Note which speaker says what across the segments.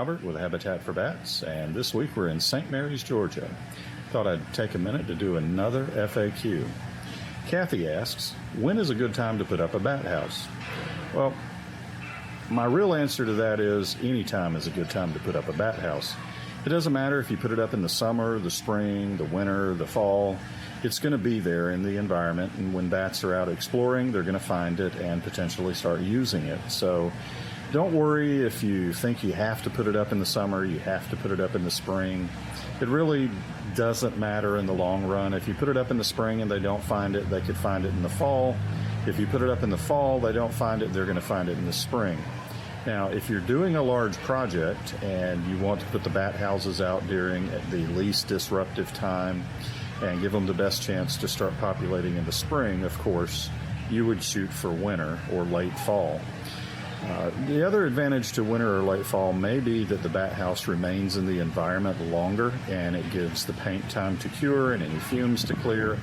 Speaker 1: Robert with Habitat for Bats, and this week we're in St. Mary's, Georgia. Thought I'd take a minute to do another FAQ. Kathy asks, when is a good time to put up a bat house? Well, my real answer to that is any time is a good time to put up a bat house. It doesn't matter if you put it up in the summer, the spring, the winter, the fall. It's going to be there in the environment, and when bats are out exploring, they're going to find it and potentially start using it. So don't worry if you think you have to put it up in the summer, you have to put it up in the spring. It really doesn't matter in the long run. If you put it up in the spring and they don't find it, they could find it in the fall. If you put it up in the fall, they don't find it, they're going to find it in the spring. Now, if you're doing a large project and you want to put the bat houses out during the least disruptive time and give them the best chance to start populating in the spring, of course, you would shoot for winter or late fall. The other advantage to winter or late fall may be that the bat house remains in the environment longer, and it gives the paint time to cure and any fumes to clear,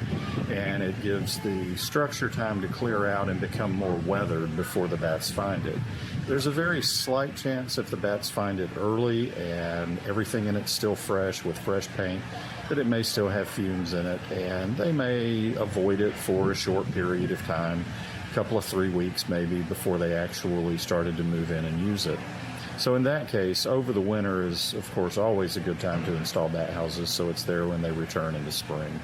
Speaker 1: and it gives the structure time to clear out and become more weathered before the bats find it. There's a very slight chance if the bats find it early and everything in it's still fresh with fresh paint that it may still have fumes in it, and they may avoid it for a short period of time, a couple of 3 weeks maybe, before they actually started to move in and use it. So in that case, over the winter is, of course, always a good time to install bat houses so it's there when they return in the spring.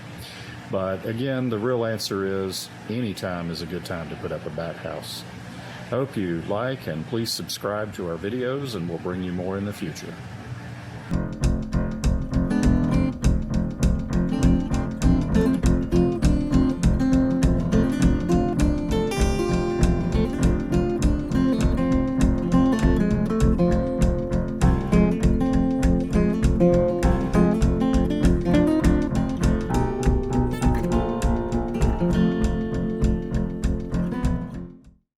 Speaker 1: But again, the real answer is any time is a good time to put up a bat house. I hope you like and please subscribe to our videos, and we'll bring you more in the future.